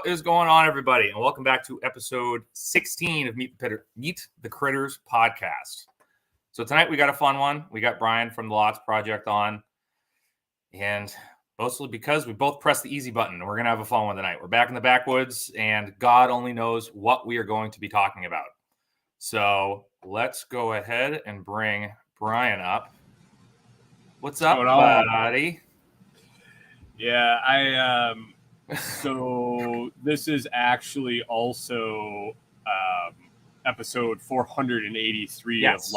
What is going on, everybody? And welcome back to episode 16 of Meet the Critters podcast. So tonight we got a fun one. We got Brian from the Lots Project on. And mostly because we both pressed the easy button. We're going to have a fun one tonight. We're back in the Backwoods, and God only knows what we are going to be talking about. So let's go ahead and bring Brian up. What's up, buddy? Yeah, so this is actually also episode 483 yes. of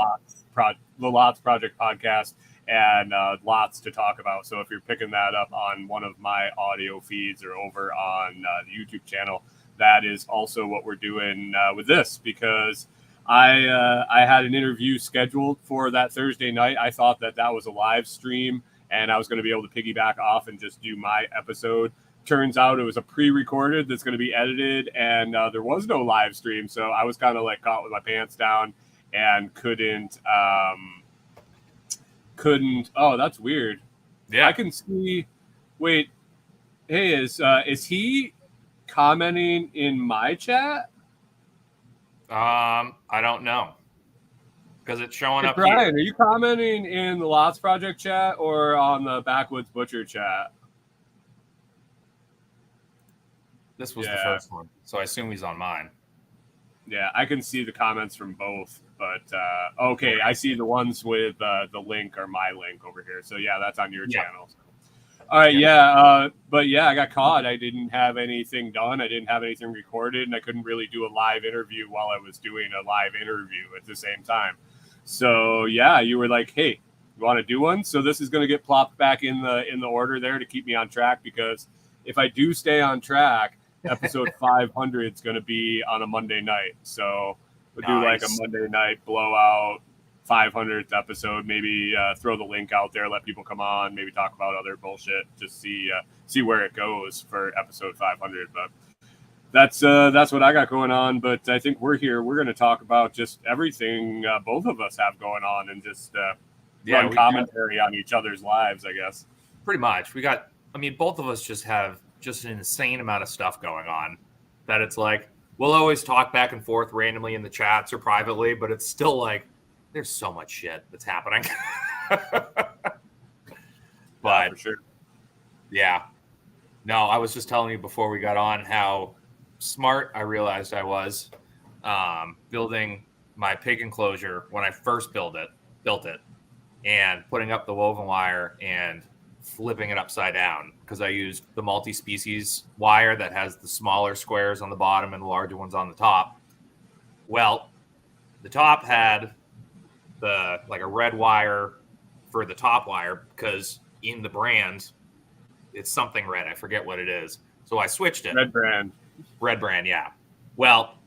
the Lots Project podcast, and lots to talk about. So if you're picking that up on one of my audio feeds or over on the YouTube channel, that is also what we're doing with this, because I had an interview scheduled for that Thursday night. I thought that was a live stream, and I was going to be able to piggyback off and just do my episode. Turns out it was a pre-recorded that's going to be edited, and there was no live stream. So I was kind of like caught with my pants down and couldn't. Oh, that's weird. Yeah. I can see. Wait. Hey, is he commenting in my chat? I don't know. Because it's showing up Brian, here. Are you commenting in the Lots Project chat or on the Backwoods Butcher chat? This was the first one, so I assume he's on mine. Yeah, I can see the comments from both, but okay, I see the ones with the link or my link over here. So yeah, that's on your channel. All right, but yeah, I got caught. I didn't have anything done. I didn't have anything recorded, and I couldn't really do a live interview while I was doing a live interview at the same time. So yeah, you were like, "Hey, you want to do one?" So this is going to get plopped back in the order there to keep me on track, because if I do stay on track, episode 500 is going to be on a Monday night. So we'll do like a Monday night blowout 500th episode. Maybe throw the link out there, let people come on, maybe talk about other bullshit, just see where it goes for episode 500. But that's what I got going on. But I think we're going to talk about just everything both of us have going on, and just run commentary on each other's lives, I guess. Pretty much. Both of us just have just an insane amount of stuff going on that it's like we'll always talk back and forth randomly in the chats or privately, but it's still like there's so much shit that's happening. But for sure. Yeah. No, I was just telling you before we got on how smart I realized I was building my pig enclosure when I first built it, and putting up the woven wire and flipping it upside down, because I used the multi-species wire that has the smaller squares on the bottom and the larger ones on the top. Well, the top had a red wire for the top wire, because in the brand it's something red. I forget what it is. So I switched it. Red brand. Yeah. Well,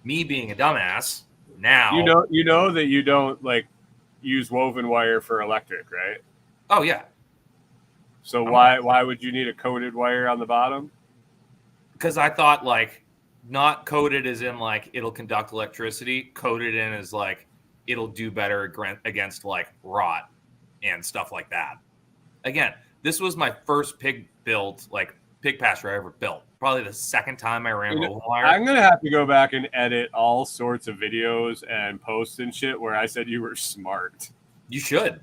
me being a dumbass now, you know that you don't use woven wire for electric, right? Oh yeah. So why would you need a coated wire on the bottom? Because I thought not coated as in it'll conduct electricity. Coated in as it'll do better against rot and stuff like that. Again, this was my first pig pasture I ever built. Probably the second time I ran woven wire. I'm gonna have to go back and edit all sorts of videos and posts and shit where I said you were smart. You should.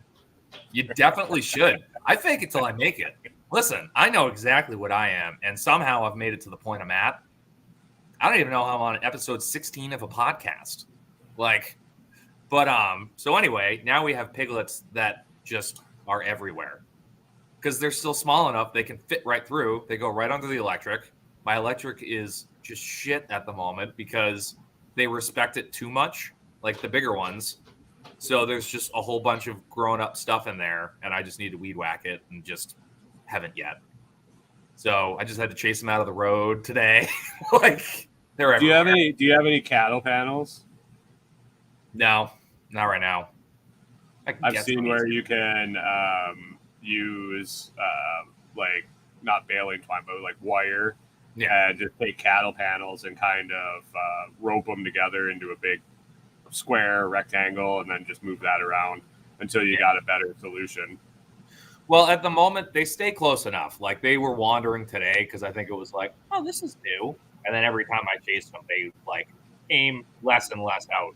You definitely should. I fake it till I make it. Listen, I know exactly what I am, and somehow I've made it to the point I'm at. I don't even know how I'm on episode 16 of a podcast. So anyway, now we have piglets that just are everywhere, because they're still small enough they can fit right through. They go right under the electric. My electric is just shit at the moment because they respect it too much, like the bigger ones. So there's just a whole bunch of grown-up stuff in there, and I just need to weed whack it, and just haven't yet. So I just had to chase them out of the road today. They're everywhere. Do you have any cattle panels? No, not right now. I've seen where you can use not baling twine, but wire. Yeah, and just take cattle panels and kind of rope them together into a big square, rectangle, and then just move that around until you got a better solution. Well, at the moment, they stay close enough. Like they were wandering today because I think it was like, oh, this is new. And then every time I chased them, they like came less and less out.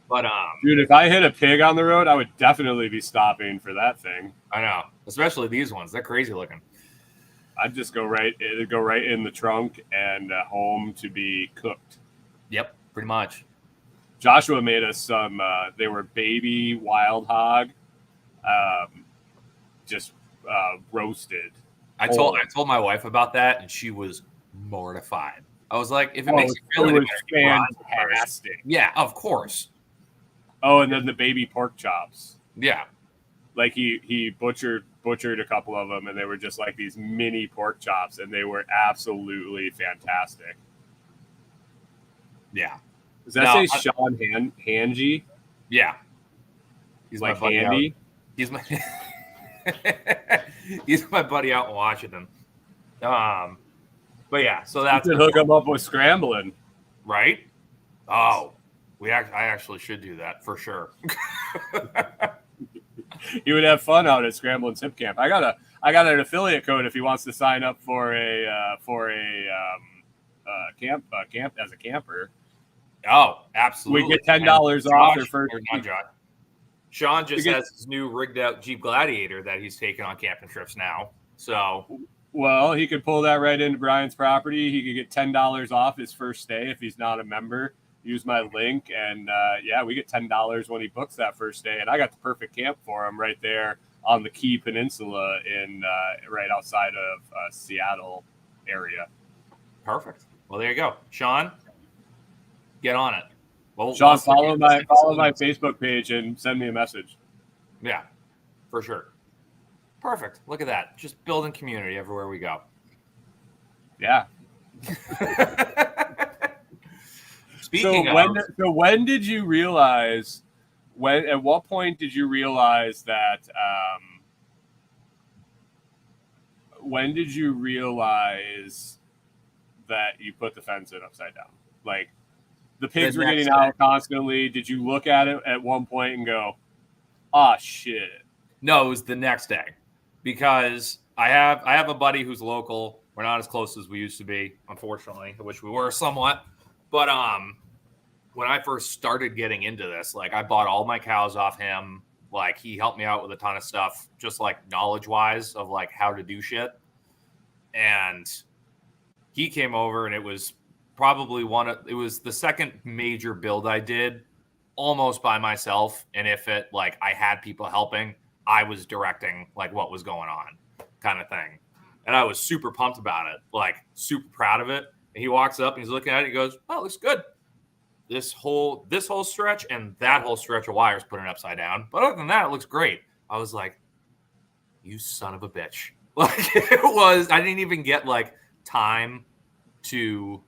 But Dude, if I hit a pig on the road, I would definitely be stopping for that thing. I know, especially these ones. They're crazy looking. I'd just go right in the trunk and home to be cooked. Yep, pretty much. Joshua made us some. They were baby wild hog, just roasted. I told my wife about that, and she was mortified. I was like, if it makes you feel it any was better, fantastic. yeah, of course. Oh, and then the baby pork chops. Yeah, like he butchered a couple of them, and they were just like these mini pork chops, and they were absolutely fantastic. Yeah. Does that say Sean Hangy? Yeah. He's like Handy. He's my he's my buddy out in Washington. But yeah, so that's you could hook him up with scrambling, right? Oh, I actually should do that for sure. You would have fun out at Scrambling Tip Camp. I got an affiliate code if he wants to sign up for a camp as a camper. Oh, absolutely. We get $10 off their first. Sean just has his new rigged out Jeep Gladiator that he's taking on camping trips now. So, well, he could pull that right into Brian's property. He could get $10 off his first stay if he's not a member. Use my link, and we get $10 when he books that first day. And I got the perfect camp for him right there on the Key Peninsula in right outside of Seattle area. Perfect. Well, there you go, Sean. Get on it. Well, Sean, follow my Facebook page and send me a message. Yeah, for sure. Perfect. Look at that. Just building community everywhere we go. Yeah. When did you realize? At what point did you realize that? When did you realize that you put the fence in upside down? Like the pigs were getting out constantly. Did you look at it at one point and go, "Ah, shit"? No, it was the next day because I have a buddy who's local. We're not as close as we used to be, unfortunately. I wish we were somewhat. But when I first started getting into this, like I bought all my cows off him. Like he helped me out with a ton of stuff, just like knowledge-wise of like how to do shit. And he came over, and it was probably it was the second major build I did almost by myself. And if it like I had people helping, I was directing like what was going on kind of thing. And I was super pumped about it, like super proud of it. And he walks up and he's looking at it. He goes, "Oh, it looks good. This whole stretch and that whole stretch of wires put it upside down. But other than that, it looks great." I was like, "You son of a bitch." Like it was, I didn't even get like time to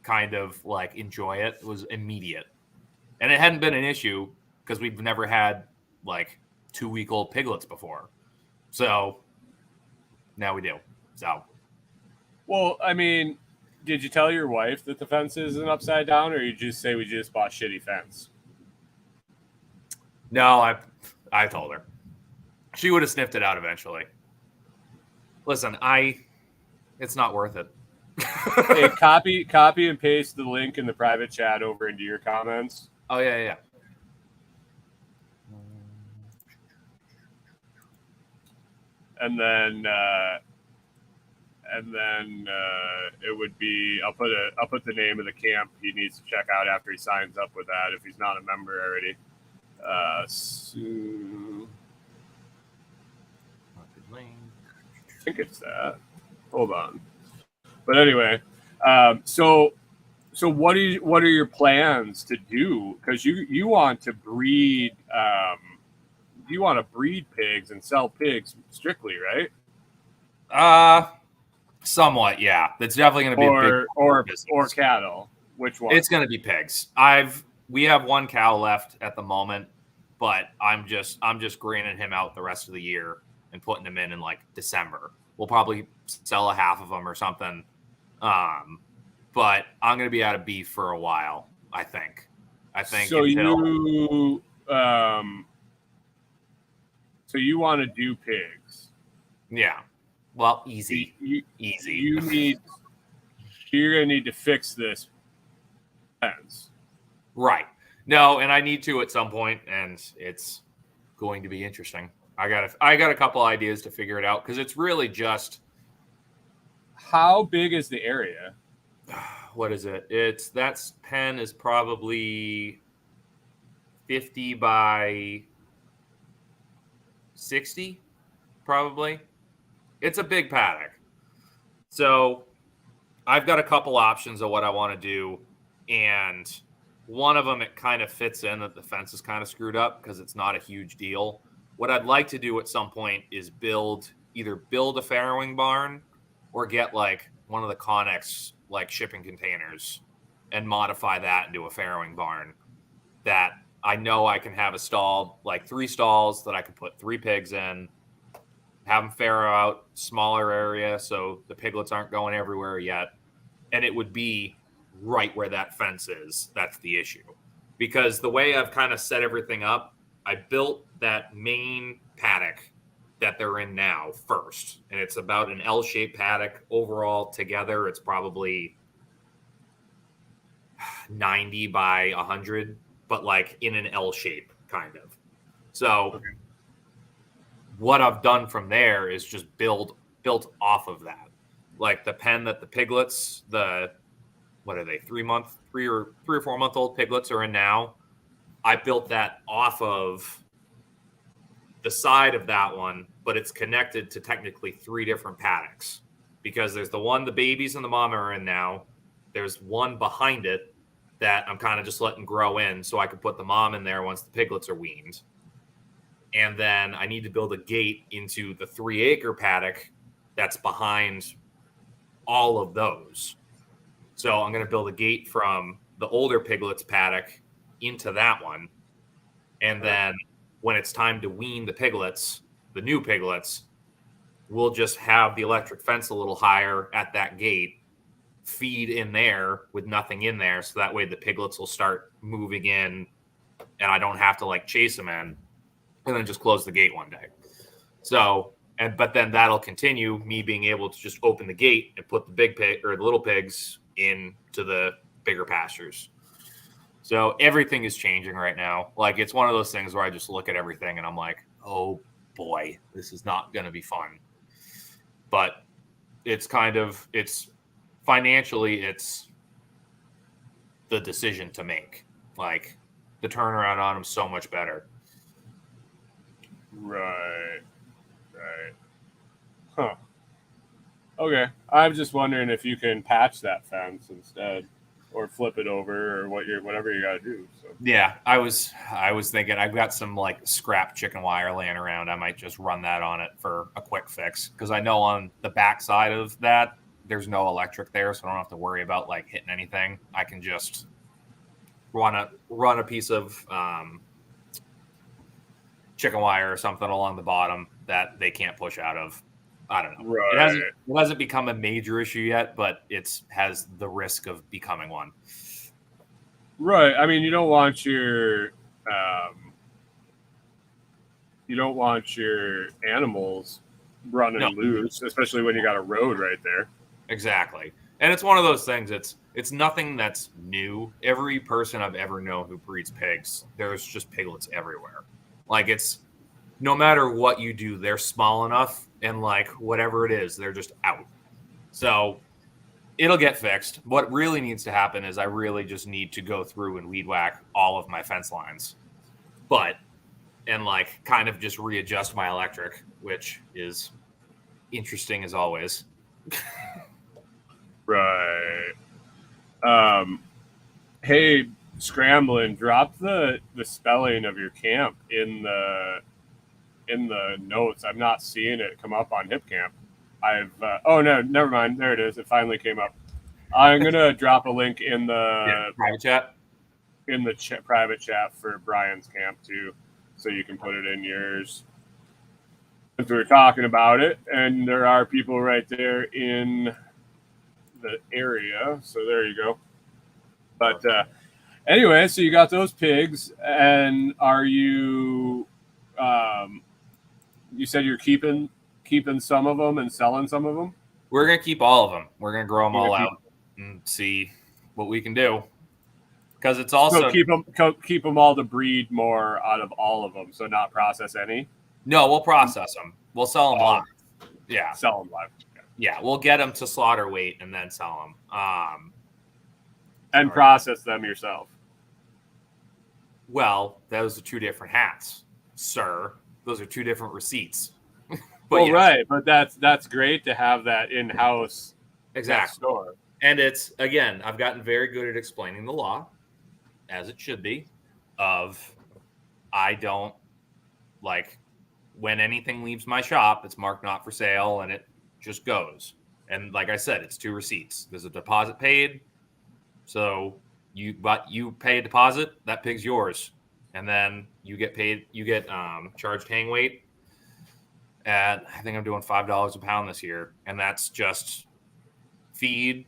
kind of like enjoy it. It was immediate. And it hadn't been an issue because we've never had like 2-week-old piglets before. So now we do. So. Well, I mean, did you tell your wife that the fence isn't upside down, or you just say we just bought shitty fence? No, I told her. She would have sniffed it out eventually. Listen, it's not worth it. Hey, copy and paste the link in the private chat over into your comments. Oh yeah. And then it would be I'll put the name of the camp he needs to check out after he signs up with that if he's not a member already. I think it's that. Hold on. But anyway, so what are your plans to do? Because you want to breed pigs and sell pigs strictly, right? Somewhat, yeah. That's definitely going to be a big or cattle. Which one? It's going to be pigs. We have one cow left at the moment, but I'm just greening him out the rest of the year and putting him in like December. We'll probably sell a half of them or something. But I'm going to be out of beef for a while, I think. So So you want to do pigs? Yeah. Well, easy. Easy. You're gonna need to fix this fence. Right. No, and I need to at some point, and it's going to be interesting. I got a couple ideas to figure it out because it's really just. How big is the area? What is it? That pen is probably 50 by 60, probably. It's a big paddock. So I've got a couple options of what I want to do, and one of them, it kind of fits in that the fence is kind of screwed up because it's not a huge deal. What I'd like to do at some point is either build a farrowing barn or get like one of the Connex like shipping containers and modify that into a farrowing barn that I know I can have a stall, like 3 stalls that I could put 3 pigs in, have them farrow out, smaller area so the piglets aren't going everywhere yet. And it would be right where that fence is. That's the issue. Because the way I've kind of set everything up, I built that main paddock that they're in now first. And it's about an L-shaped paddock overall together. It's probably 90 by 100, but like in an L shape kind of. So what I've done from there is just built off of that. Like the pen that the piglets, what are they, 3 or 4 month old piglets are in now. I built that off of the side of that one, but it's connected to technically 3 different paddocks because there's the one the babies and the mama are in now. There's one behind it that I'm kind of just letting grow in so I can put the mom in there once the piglets are weaned. And then I need to build a gate into the 3-acre paddock that's behind all of those. So I'm going to build a gate from the older piglets paddock into that one. And then when it's time to wean the piglets, the new piglets, we'll just have the electric fence a little higher at that gate, feed in there with nothing in there. So that way the piglets will start moving in and I don't have to like chase them in and then just close the gate one day. So, but then that'll continue me being able to just open the gate and put the big pig or the little pigs into the bigger pastures. So everything is changing right now. Like it's one of those things where I just look at everything and I'm like, oh boy, this is not going to be fun. But it's financially, it's the decision to make. Like the turnaround on them so much better. Right. Huh. Okay. I'm just wondering if you can patch that fence instead, or flip it over, or whatever you got to do. So. Yeah, I was thinking I've got some like scrap chicken wire laying around. I might just run that on it for a quick fix because I know on the back side of that there's no electric there, so I don't have to worry about like hitting anything. I can just run a piece of chicken wire or something along the bottom that they can't push out of. I don't know. Right. It hasn't become a major issue yet, but it has the risk of becoming one. Right. I mean, you don't want your animals running loose, especially when you got a road right there. Exactly. And it's one of those things. It's nothing that's new. Every person I've ever known who breeds pigs, there's just piglets everywhere. Like it's no matter what you do, they're small enough and like whatever it is, they're just out. So it'll get fixed. What really needs to happen is I really just need to go through and weed whack all of my fence lines. And like kind of just readjust my electric, which is interesting as always. Right. Hey, Scrambling, drop the spelling of your camp in the notes. I'm not seeing it come up on HipCamp. Oh no, never mind. There it is. It finally came up. I'm gonna drop a link in the private chat. In the private chat for Brian's camp too, so you can put it in yours. Since we're talking about it, and there are people right there in the area, so there you go. But anyway, so you got those pigs, and are you you said you're keeping some of them and selling some of them. We're gonna keep all of them. We're gonna grow them You're all gonna out and see what we can do. Because it's also keep them all to breed more out of all of them, so not process any. No, we'll process them. We'll sell them live. Yeah, sell them live. Yeah, we'll get them to slaughter weight and then sell them. And process them yourself. Well, those are two different hats, sir. Those are two different receipts. Right, but that's great to have that in-house. Exactly. Store. And it's, again, I've gotten very good at explaining the law, as it should be, of I don't, like, when anything leaves my shop, it's marked not for sale, and it just goes. And like I said, it's two receipts. There's a deposit paid, so you pay a deposit, that pig's yours, and then you get paid. You get charged hang weight at, I think I'm doing $5 a pound this year, and that's just feed,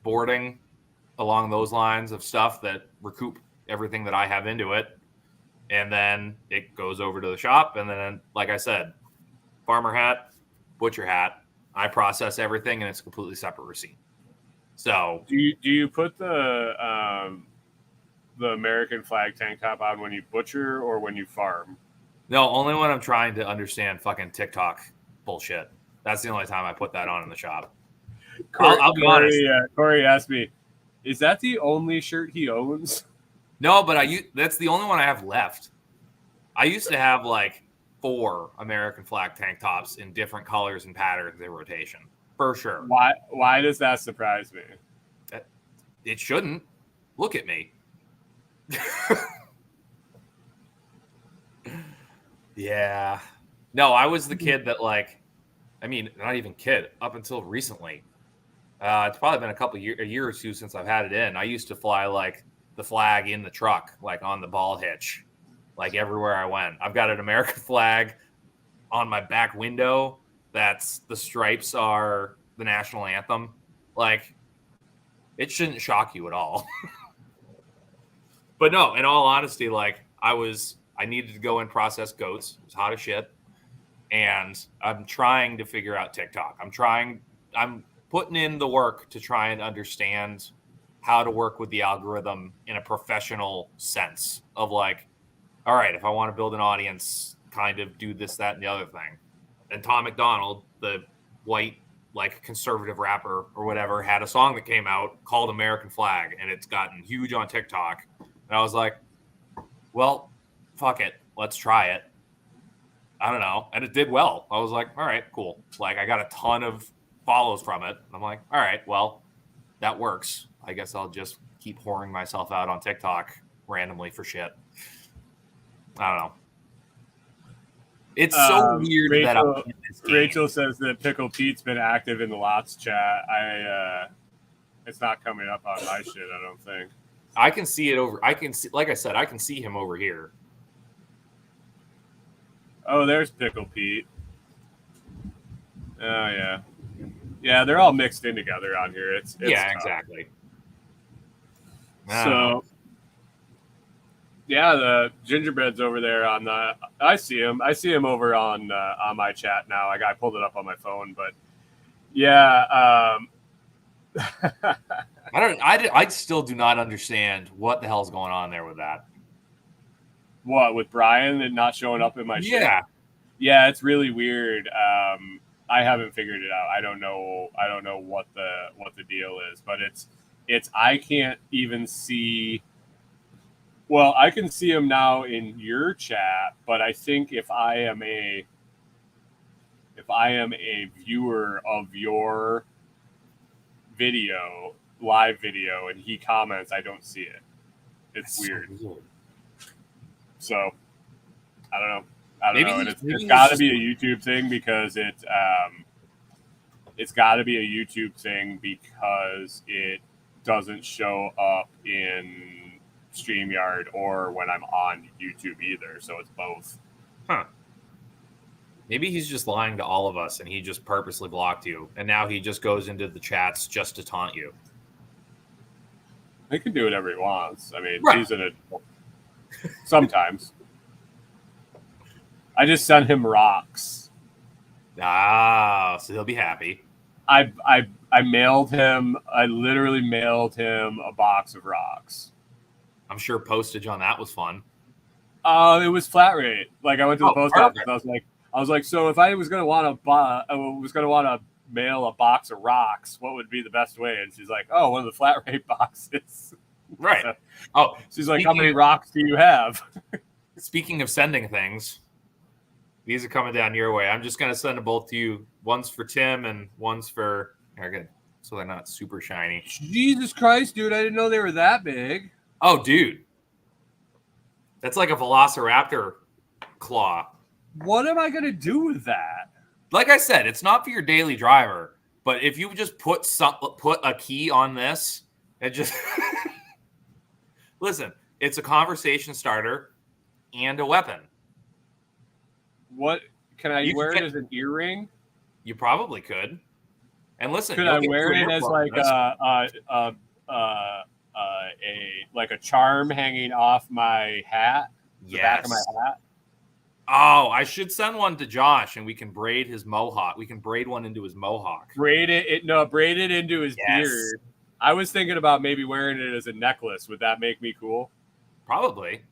boarding, along those lines of stuff that recoup everything that I have into it. And then it goes over to the shop. And then, like I said, farmer hat, butcher hat, I process everything, and it's a completely separate receipt. So do you put the American flag tank top on when you butcher or when you farm? No, only when I'm trying to understand fucking TikTok bullshit. That's the only time I put that on in the shop. I'll be honest. Corey asked me, is that the only shirt he owns? No, but that's the only one I have left. I used to have like 4 American flag tank tops in different colors and patterns in rotation, for sure. Why does that surprise me? It shouldn't. Look at me. Yeah. No, I was the kid that, like, I mean, not even kid, up until recently. It's probably been a year or two since I've had it in. I used to fly like the flag in the truck, like on the ball hitch, like everywhere I went. I've got an American flag on my back window. The stripes are the national anthem. Like, it shouldn't shock you at all. But no, in all honesty, like, I needed to go and process goats. It was hot as shit. And I'm trying to figure out TikTok. I'm putting in the work to try and understand how to work with the algorithm in a professional sense of, like, all right, if I want to build an audience, kind of do this, that, and the other thing. And Tom McDonald, the white, like, conservative rapper or whatever, had a song that came out called American Flag, and it's gotten huge on TikTok. And I was like, well, fuck it. Let's try it. I don't know. And it did well. I was like, all right, cool. Like, I got a ton of follows from it. I'm like, all right, well, that works. I guess I'll just keep whoring myself out on TikTok randomly for shit. I don't know. It's so weird that I'm in this game. Rachel says that Pickle Pete's been active in the Lots chat. It's not coming up on my shit, I don't think. I can see it over. I can see, like I said, I can see him over here. Oh, there's Pickle Pete. Oh, yeah. Yeah, they're all mixed in together on here. It's yeah, tough. Exactly. So, yeah, the gingerbread's over there on the. I see him. I see him over on my chat now. I pulled it up on my phone, but yeah. I still do not understand what the hell's going on there with that. What, with Brian and not showing up in my shit? Yeah, it's really weird. I haven't figured it out. I don't know what the deal is, but it's I can't even see. Well, I can see him now in your chat, but I think if I am a viewer of your live video, and he comments, I don't see it. It's weird. So I don't know. And it's got to be a YouTube thing because it's got to be a YouTube thing because it doesn't show up in StreamYard or when I'm on YouTube either. So it's both. Huh. Maybe he's just lying to all of us and he just purposely blocked you. And now he just goes into the chats just to taunt you. He can do whatever he wants. I mean, right. He's an adult. Sometimes. I just sent him rocks. Ah, so he'll be happy. I mailed him. I literally mailed him a box of rocks. I'm sure postage on that was fun. It was flat rate. Like I went to the post office. Perfect. I was like, so if I was gonna want to mail a box of rocks, what would be the best way? And she's like, oh, one of the flat rate boxes. Right. So, Oh, she's like, how many rocks do you have? Speaking of sending things, these are coming down your way. I'm just gonna send them both to you. One's for Tim and one's for good. So they're not super shiny. Jesus Christ, dude! I didn't know they were that big. Oh, dude. That's like a velociraptor claw. What am I going to do with that? Like I said, it's not for your daily driver, but if you just put a key on this, it just listen, it's a conversation starter and a weapon. What can I wear it as an earring? You probably could. And listen, could I wear it as like a charm hanging off my hat? The back of my hat. Oh, I should send one to Josh, and we can braid his mohawk. We can braid one into his mohawk. Braid it into his beard. I was thinking about maybe wearing it as a necklace. Would that make me cool? Probably.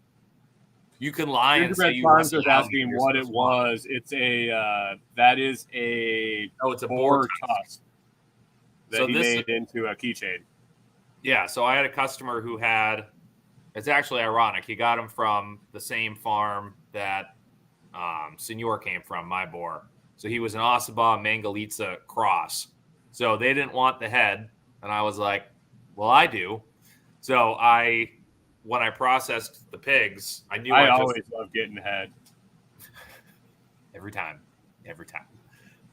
You can lie and say you was asking what it was. It's a it's a boar tusk that he made into a keychain. Yeah, so I had a customer who had. It's actually ironic. He got him from the same farm that Senor came from, my boar. So he was an Osaba Mangalitsa cross. So they didn't want the head, and I was like, "Well, I do." So when I processed the pigs, I knew I always love getting head. Every time.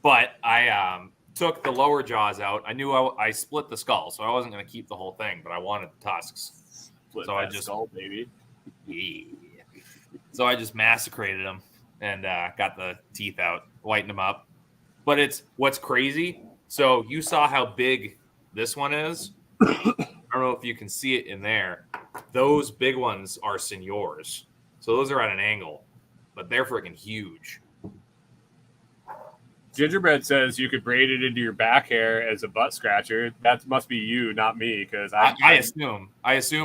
But I took the lower jaws out. I knew I split the skull, so I wasn't going to keep the whole thing, but I wanted the tusks. So I just skull, baby. Yeah. So I just massacrated them and got the teeth out, whitened them up. But what's crazy. So you saw how big this one is. I don't know if you can see it in there. Those big ones are Senors. So those are at an angle, but they're freaking huge. Gingerbread says you could braid it into your back hair as a butt scratcher. That must be you, not me, because I assume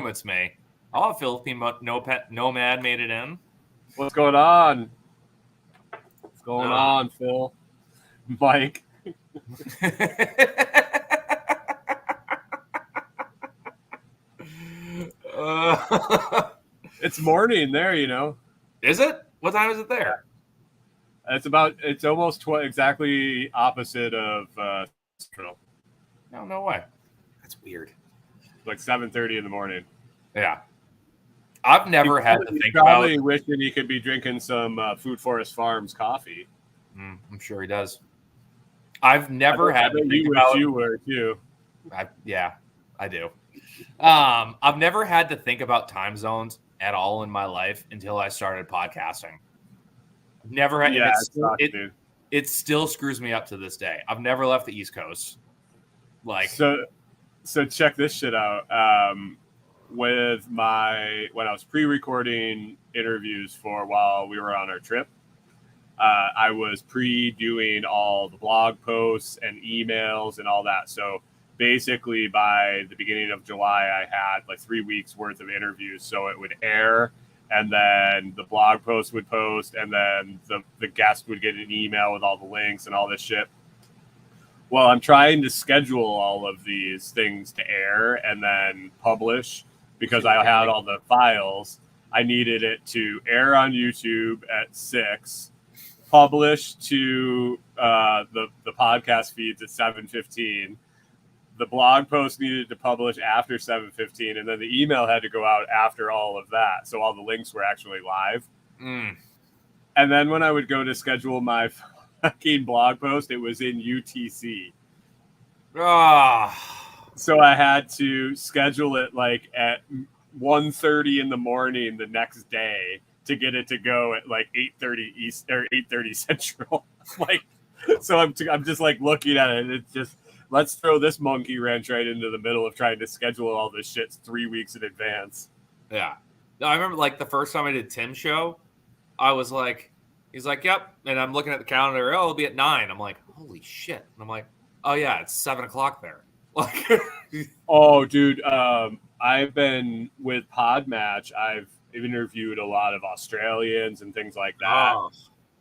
it's me. Oh, Philippine Nomad made it in. What's going on? What's going on, Phil? Mike. It's morning there, you know. Is it? What time is it there? It's almost exactly opposite of Central. No way. That's weird. Like 7:30 in the morning. Yeah. I've never had to think about. Probably wishing he could be drinking some Food Forest Farms coffee. I'm sure he does. I've never had to think about. You were too. I do. I've never had to think about time zones at all in my life until I started podcasting. Never had. Yeah, it still screws me up to this day. I've never left the East Coast. So check this shit out. When I was pre-recording interviews for while we were on our trip, I was pre-doing all the blog posts and emails and all that. So basically by the beginning of July, I had like 3 weeks worth of interviews. So it would air, and then the blog post would post, and then the guest would get an email with all the links and all this shit. Well, I'm trying to schedule all of these things to air and then publish because I had all the files. I needed it to air on YouTube at 6, publish to the podcast feeds at 7:15. The blog post needed to publish after 7:15, and then the email had to go out after all of that. So all the links were actually live. And then when I would go to schedule my fucking blog post, it was in UTC. So I had to schedule it like at 1:30 in the morning the next day to get it to go at like 8:30 East or 8:30 Central. So I'm just like looking at it, and it's just, let's throw this monkey wrench right into the middle of trying to schedule all this shit 3 weeks in advance. Yeah. No, I remember like the first time I did Tim's show, I was like, He's like, yep. And I'm looking at the calendar. Oh, it'll be at 9. I'm like, holy shit. And I'm like, oh yeah, it's 7:00 there. Like, Oh, dude. I've been with Podmatch. I've interviewed a lot of Australians and things like that. oh,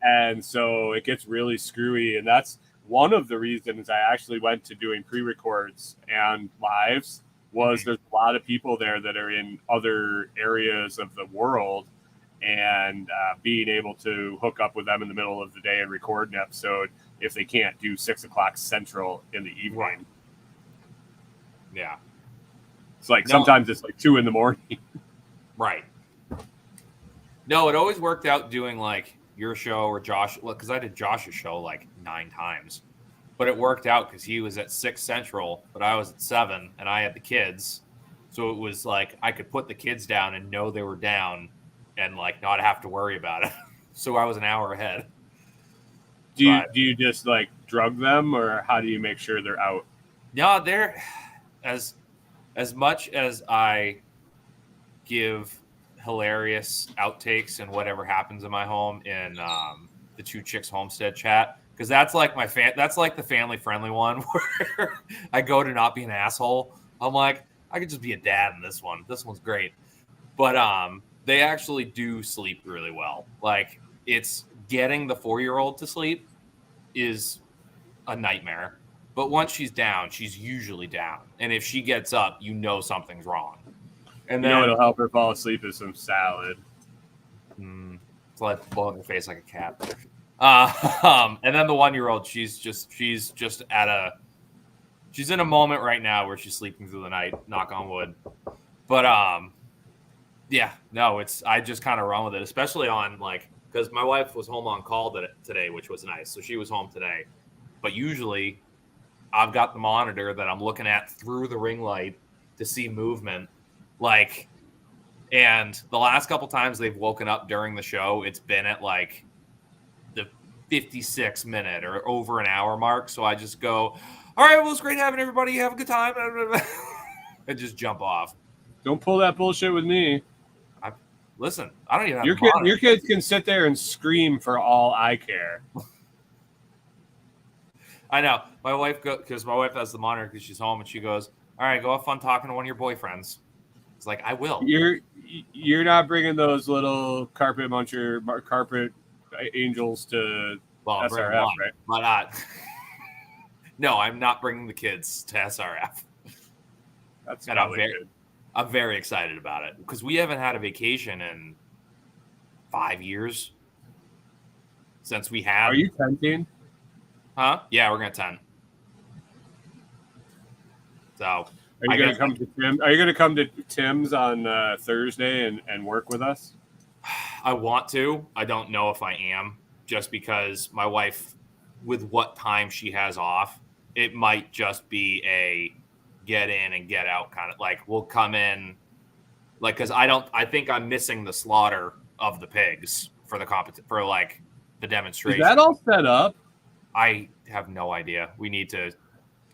And so it gets really screwy. And that's one of the reasons I actually went to doing pre-records and lives was there's a lot of people there that are in other areas of the world, and being able to hook up with them in the middle of the day and record an episode if they can't do 6:00 Central in the evening. Right. Yeah. It's like sometimes it's like 2 a.m. Right. No, it always worked out doing like your show or Josh, because I did Josh's show like 9 times. But it worked out because he was at 6 Central, but I was at 7, and I had the kids. So it was like I could put the kids down and know they were down and like not have to worry about it. So I was an hour ahead. Do you just like drug them, or how do you make sure they're out? No, they're as much as I give hilarious outtakes and whatever happens in my home in the Two Chicks Homestead chat, because that's like that's like the family friendly one where I go to not be an asshole. I'm like, I could just be a dad in this one. This one's great. But they actually do sleep really well. Like, it's getting the 4-year-old to sleep is a nightmare. But once she's down, she's usually down. And if she gets up, you know something's wrong. And then It'll help her fall asleep is some salad. It's like blowing her face like a cat. And then the 1-year-old, she's in a moment right now where she's sleeping through the night, knock on wood. But yeah, no, I just kind of run with it, especially on like, because my wife was home on call today, which was nice. So she was home today. But usually I've got the monitor that I'm looking at through the ring light to see movement. Like, and the last couple times they've woken up during the show, it's been at like the 56-minute or over an hour mark. So I just go, all right, well, it's great having everybody. Have a good time. And just jump off. Don't pull that bullshit with me. Listen, I don't even have your kids can sit there and scream for all I care. I know. My wife because my wife has the monitor because she's home, and she goes, all right, go have fun talking to one of your boyfriends. It's like, I will. You're not bringing those little carpet angels to SRF, right? But no, I'm not bringing the kids to SRF. That's and I'm very excited about it because we haven't had a vacation in 5 years since we had. Are you tenting? Huh? Yeah, we're gonna 10. So are you gonna come to Tim? Are you gonna come to Tim's on Thursday and work with us? I want to. I don't know if I am, just because my wife, with what time she has off, it might just be a get in and get out kind of like we'll come in, like because I think I'm missing the slaughter of the pigs for the for like the demonstration. Is that all set up? I have no idea. We need to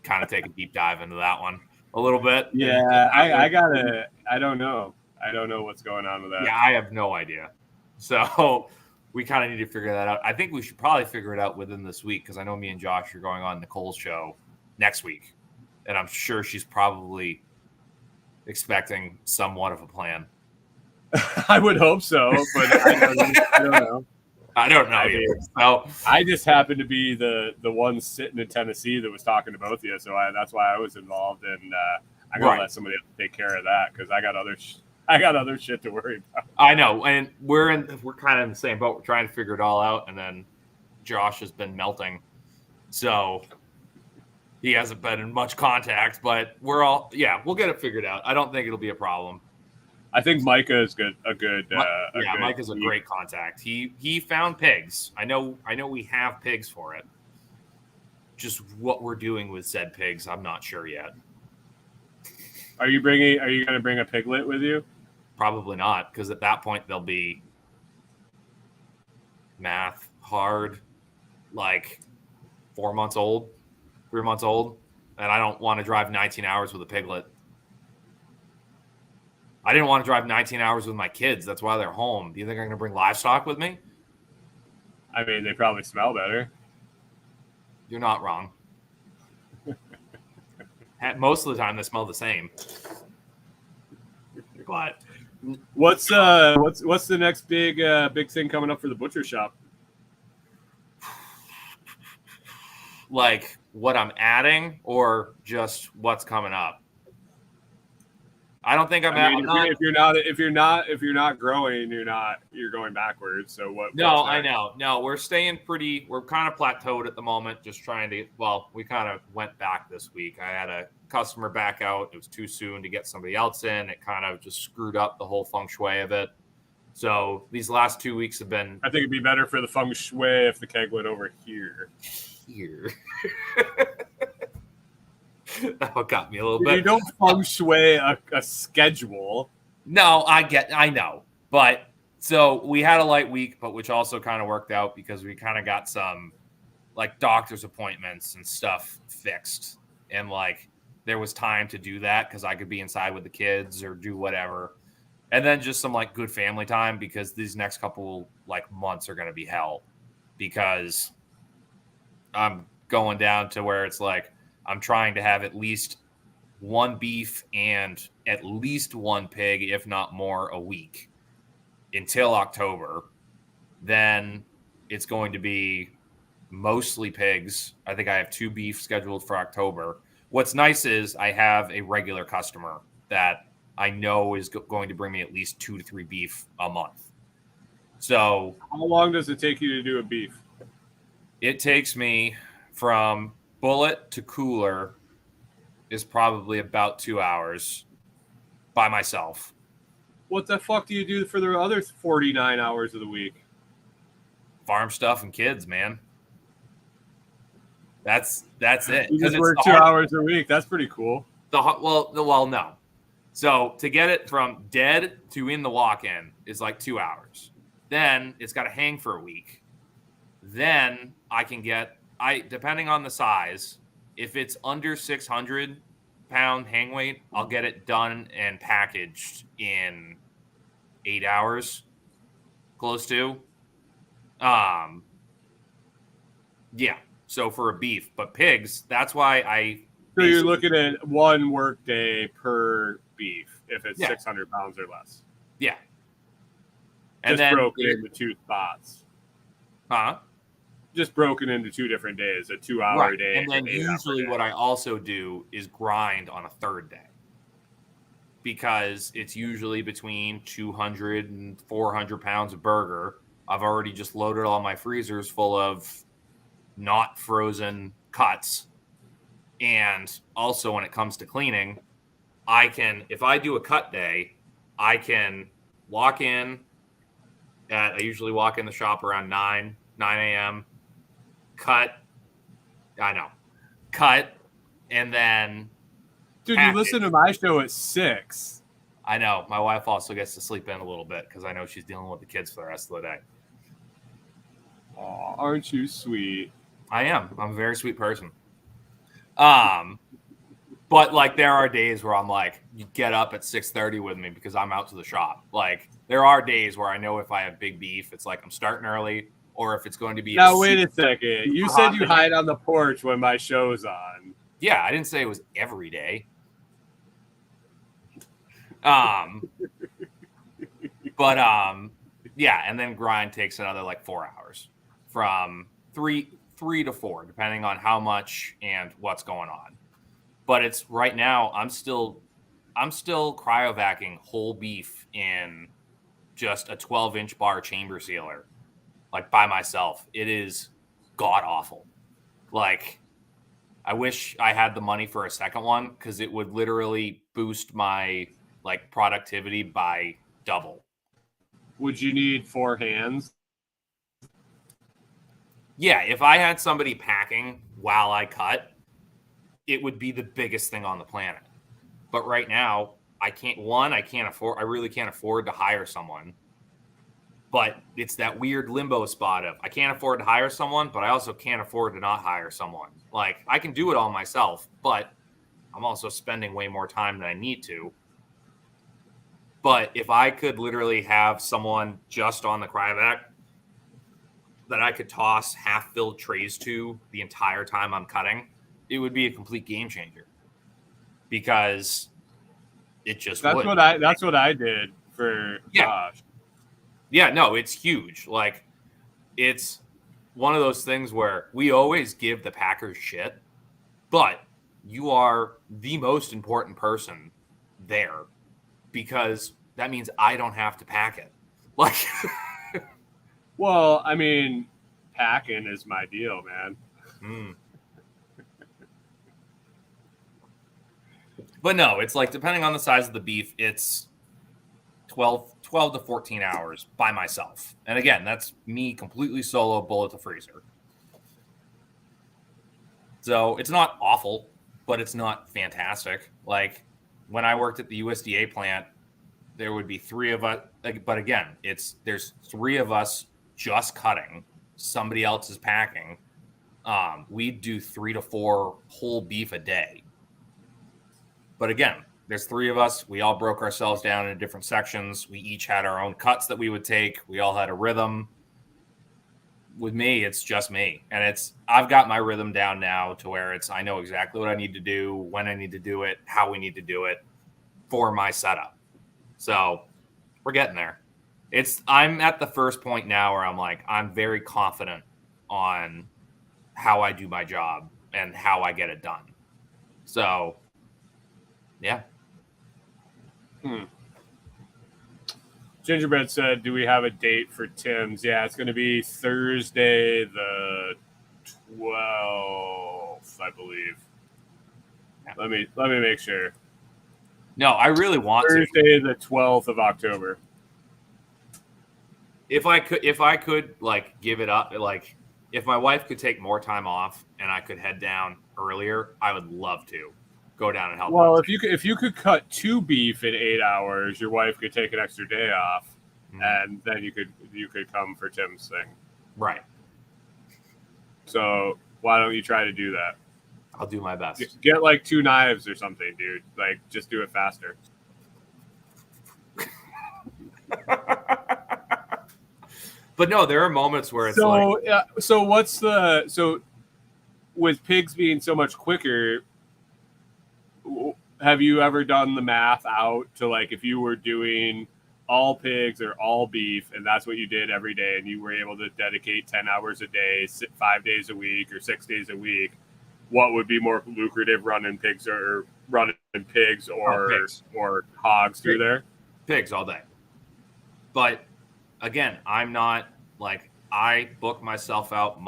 kind of take a deep dive into that one a little bit. Yeah, I don't know. I don't know what's going on with that. Yeah, I have no idea. So we kind of need to figure that out. I think we should probably figure it out within this week because I know me and Josh are going on Nicole's show next week. And I'm sure she's probably expecting somewhat of a plan. I would hope so, but I don't know. I don't know either. So I just happened to be the one sitting in Tennessee that was talking to both of you, so that's why I was involved, and I gotta let somebody else take care of that because I got other shit to worry about. I know, and we're kind of in the same boat. We're trying to figure it all out, and then Josh has been melting, so he hasn't been in much contact. But we'll get it figured out. I don't think it'll be a problem. I think Micah is good. Micah's a great contact. He found pigs. I know we have pigs for it. Just what we're doing with said pigs, I'm not sure yet. Are you going to bring a piglet with you? Probably not, because at that point they'll be math hard, like 4 months old, 3 months old, and I don't want to drive 19 hours with a piglet. I didn't want to drive 19 hours with my kids. That's why they're home. Do you think I'm going to bring livestock with me? I mean, they probably smell better. You're not wrong. Most of the time, they smell the same. But what's the next big thing coming up for the butcher shop? Like what I'm adding, or just what's coming up? I don't think if you're not growing, you're going backwards. So what? No, I know. No, we're staying pretty. We're kind of plateaued at the moment. Just trying to. Well, we kind of went back this week. I had a customer back out. It was too soon to get somebody else in. It kind of just screwed up the whole feng shui of it. So these last 2 weeks have been. I think it'd be better for the feng shui if the keg went over here. Here. That got me a little bit. You don't feng shui a schedule. No, I know. But so we had a light week, but which also kind of worked out because we kind of got some like doctor's appointments and stuff fixed. And like there was time to do that because I could be inside with the kids or do whatever. And then just some like good family time because these next couple like months are going to be hell because I'm going down to where it's like I'm trying to have at least one beef and at least one pig, if not more, a week until October. Then it's going to be mostly pigs. I think I have 2 beef scheduled for October. What's nice is I have a regular customer that I know is going to bring me at least 2 to 3 beef a month. So how long does it take you to do a beef? It takes me from bullet to cooler is probably about 2 hours by myself. What the fuck do you do for the other 49 hours of the week? Farm stuff and kids, man. That's it. You just work 2 hours a week. That's pretty cool. Well, no. So to get it from dead to in the walk-in is like 2 hours. Then it's got to hang for a week. Then I can get, depending on the size, if it's under 600-pound hang weight, I'll get it done and packaged in 8 hours, close to. Yeah. So for a beef, but pigs, that's why So you're looking at 1 work day per beef if it's 600 pounds or less. Yeah. And just then broken into 2 spots. Huh? Just broken into 2 different days, a 2-hour day. And then usually what I also do is grind on a 3rd day because it's usually between 200 and 400 pounds of burger. I've already just loaded all my freezers full of not frozen cuts. And also when it comes to cleaning, if I do a cut day, I can walk in I usually walk in the shop around 9 a.m., cut, and then dude, you listen to my show at 6. I know. My wife also gets to sleep in a little bit because I know she's dealing with the kids for the rest of the day. Oh, aren't you sweet? I am. I'm a very sweet person. But like there are days where I'm like, you get up at 6:30 with me because I'm out to the shop. Like there are days where I know if I have big beef, it's like I'm starting early, or if it's going to be. Now wait a second. You said you hide on the porch when my show's on. Yeah, I didn't say it was every day. Yeah, and then grind takes another like 4 hours from 3 to 4, depending on how much and what's going on. But it's right now I'm still cryovacking whole beef in just a 12-inch bar chamber sealer, like by myself. It is god awful. Like I wish I had the money for a second one because it would literally boost my like productivity by double. Would you need 4 hands? Yeah, if I had somebody packing while I cut, it would be the biggest thing on the planet. But right now, I really can't afford to hire someone. But it's that weird limbo spot of I can't afford to hire someone, but I also can't afford to not hire someone. Like I can do it all myself, but I'm also spending way more time than I need to. But if I could literally have someone just on the cryovac, that I could toss half-filled trays to the entire time I'm cutting, it would be a complete game changer. Because it just That's would. what I did for Josh. Yeah, no, it's huge. Like, it's one of those things where we always give the Packers shit, but you are the most important person there because that means I don't have to pack it. Like, well, I mean, packing is my deal, man. But no, it's like depending on the size of the beef, it's 12 to 14 hours by myself. And again, that's me completely solo, bullet to freezer. So it's not awful, but it's not fantastic. Like when I worked at the USDA plant, there would be 3 of us. But again, there's 3 of us just cutting. Somebody else is packing. We'd do 3 to 4 whole beef a day. But again, there's 3 of us. We all broke ourselves down into different sections. We each had our own cuts that we would take. We all had a rhythm. With me, it's just me. And I've got my rhythm down now to where I know exactly what I need to do, when I need to do it, how we need to do it for my setup. So we're getting there. I'm at the first point now where I'm like, I'm very confident on how I do my job and how I get it done. So, yeah. Gingerbread said, do we have a date for Tim's? Yeah, it's going to be Thursday the 12th, I believe. Yeah. Let me make sure. No, I really want Thursday the 12th of October. If I could like give it up, like if my wife could take more time off and I could head down earlier, I would love to go down and help. Well, if you could cut 2 beef in 8 hours, your wife could take an extra day off, and then you could come for Tim's thing. Right. So why don't you try to do that? I'll do my best. Get like 2 knives or something, dude. Like just do it faster. But no, there are moments where it's so with pigs being so much quicker, have you ever done the math out to like if you were doing all pigs or all beef and that's what you did every day and you were able to dedicate 10 hours a day, 5 days a week or 6 days a week, what would be more lucrative, running pigs or hogs through there? Pigs all day. But again, I'm not like I book myself out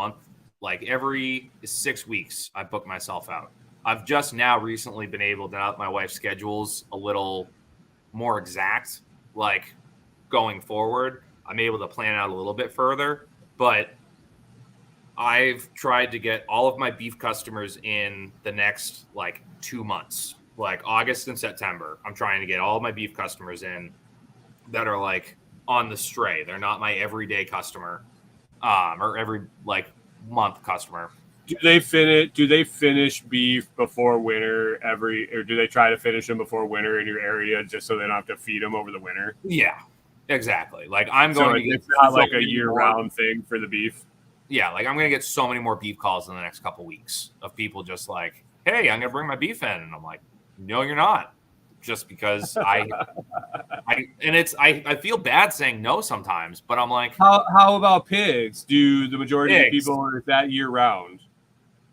like every 6 weeks I book myself out. I've just now recently been able to, now that my wife's schedule's a little more exact, like going forward, I'm able to plan out a little bit further. But I've tried to get all of my beef customers in the next like 2 months, like August and September. I'm trying to get all of my beef customers in that are like on the stray. They're not my everyday customer, or every like month customer. Do they finish beef before winter or do they try to finish them before winter in your area just so they don't have to feed them over the winter? Yeah, exactly. Like I'm going to get, it's not like a year-round thing for the beef. Yeah, like I'm going to get so many more beef calls in the next couple weeks of people just like, hey, I'm going to bring my beef in. And I'm like, no, you're not. Just because I feel bad saying no sometimes, but I'm like, how about pigs? Do the majority of people, or is that year round?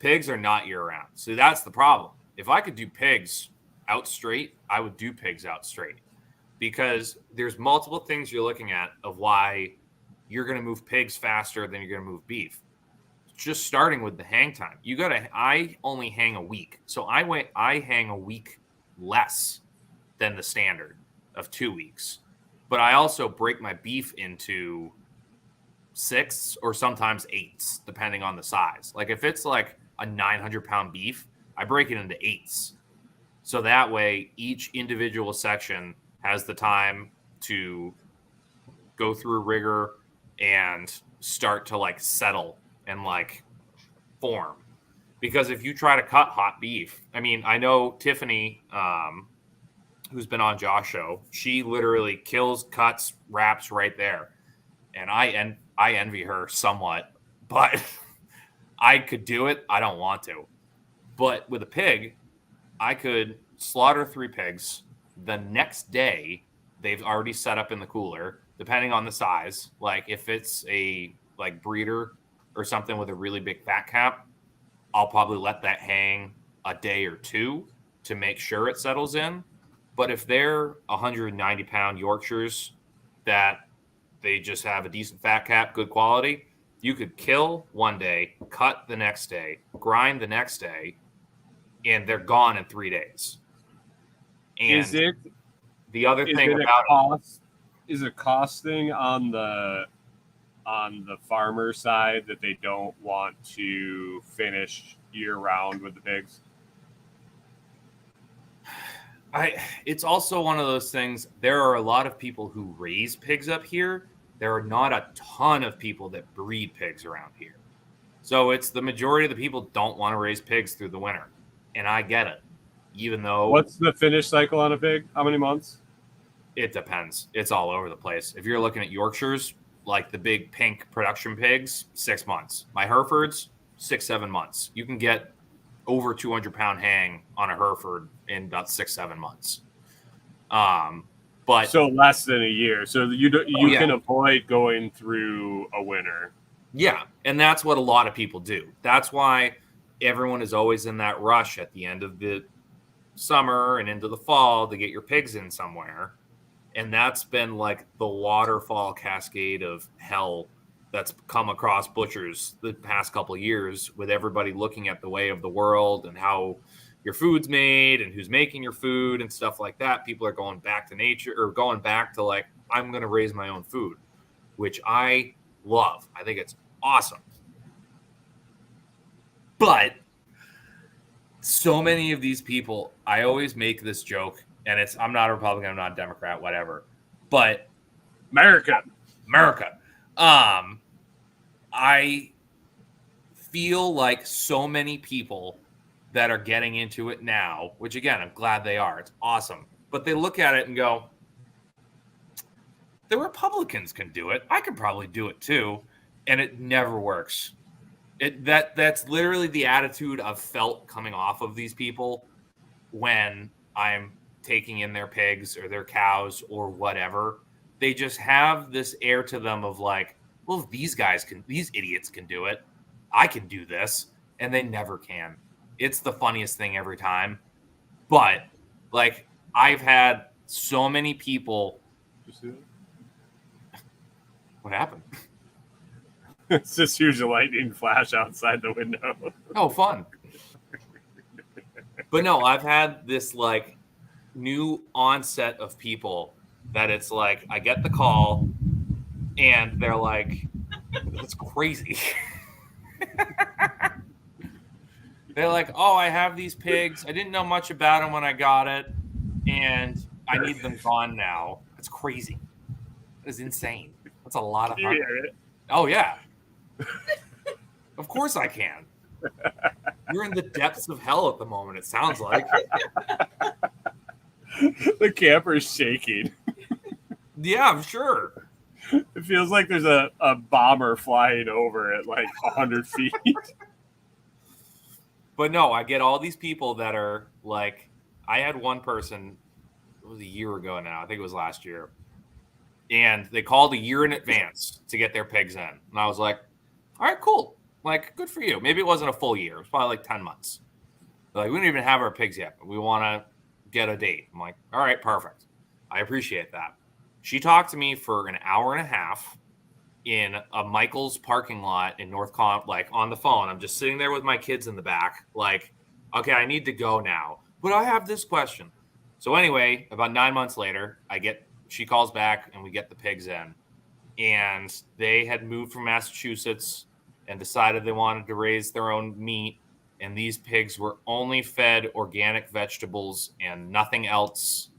Pigs are not year round. So that's the problem. If I could do pigs out straight, I would do pigs out straight, because there's multiple things you're looking at of why you're going to move pigs faster than you're going to move beef. Just starting with the hang time. I only hang a week. So I hang a week less than the standard of 2 weeks. But I also break my beef into 6 or sometimes 8s, depending on the size. Like if it's like a 900-pound beef, I break it into 8s. So that way each individual section has the time to go through rigor and start to like settle and like form. Because if you try to cut hot beef, I mean, I know Tiffany, who's been on Josh's show, she literally kills, cuts, wraps right there. And I envy her somewhat but I could do it. I don't want to. But with a pig, I could slaughter 3 pigs. The next day, they've already set up in the cooler, depending on the size. Like if it's a like breeder or something with a really big fat cap, I'll probably let that hang a day or 2 to make sure it settles in. But if they're 190-pound Yorkshires that they just have a decent fat cap, good quality, you could kill one day, cut the next day, grind the next day, and they're gone in 3 days. And Is it the other thing it about cost? Is it costing on the farmer side that they don't want to finish year round with the pigs? It's also one of those things. There are a lot of people who raise pigs up here. There are not a ton of people that breed pigs around here. So it's the majority of the people don't want to raise pigs through the winter. And I get it. Even though What's the finish cycle on a pig? How many months? it depends. It's all over the place. If you're looking at Yorkshires, like the big pink production pigs, 6 months. My Herefords, 6-7 months. You can get over 200-pound hang on a Hereford in about 6-7 months. But So less than a year. So you yeah. can avoid going through a winter. Yeah, and that's what a lot of people do. That's why everyone is always in that rush at the end of the summer and into the fall to get your pigs in somewhere. And that's been like the waterfall cascade of hell that's come across butchers the past couple of years, with everybody looking at the way of the world and how your food's made and who's making your food and stuff like that. People are going back to nature, or going back to like, I'm going to raise my own food, which I love. I think it's awesome. But so many of these people, I always make this joke, and I'm not a Republican, I'm not a Democrat, whatever, but America. I feel like so many people that are getting into it now, which again, I'm glad they are. It's awesome. But they look at it and go, the Republicans can do it. I could probably do it too. And it never works. That's literally the attitude I've felt coming off of these people when I'm taking in their pigs or their cows or whatever. They just have this air to them of like, well, if these idiots can do it, I can do this. And they never can. It's the funniest thing every time. But like, I've had so many people. Did you see that? What happened? It's just huge lightning flash outside the window. Oh, fun. But no, I've had this like new onset of people that it's like, I get the call and they're like, that's crazy. They're like, oh, I have these pigs. I didn't know much about them when I got it, and I need them gone now. That's crazy. That is insane. That's a lot of hunger. Oh, yeah. Of course I can. You're in the depths of hell at the moment, it sounds like. The camper's shaking. Yeah, I'm sure. It feels like there's a bomber flying over at like 100 feet. But no, I get all these people that are like, I had one person, it was a year ago now, I think it was last year, and they called a year in advance to get their pigs in. And I was like, all right, cool. Like, good for you. Maybe it wasn't a full year. It was probably like 10 months. They're like, we don't even have our pigs yet, but we want to get a date. I'm like, all right, perfect. I appreciate that. She talked to me for an hour and a half in a Michael's parking lot in North Con, like on the phone. I'm just sitting there with my kids in the back, like, okay, I need to go now, but I have this question. So anyway, about 9 months later, she calls back and we get the pigs in, and they had moved from Massachusetts and decided they wanted to raise their own meat. And these pigs were only fed organic vegetables and nothing else.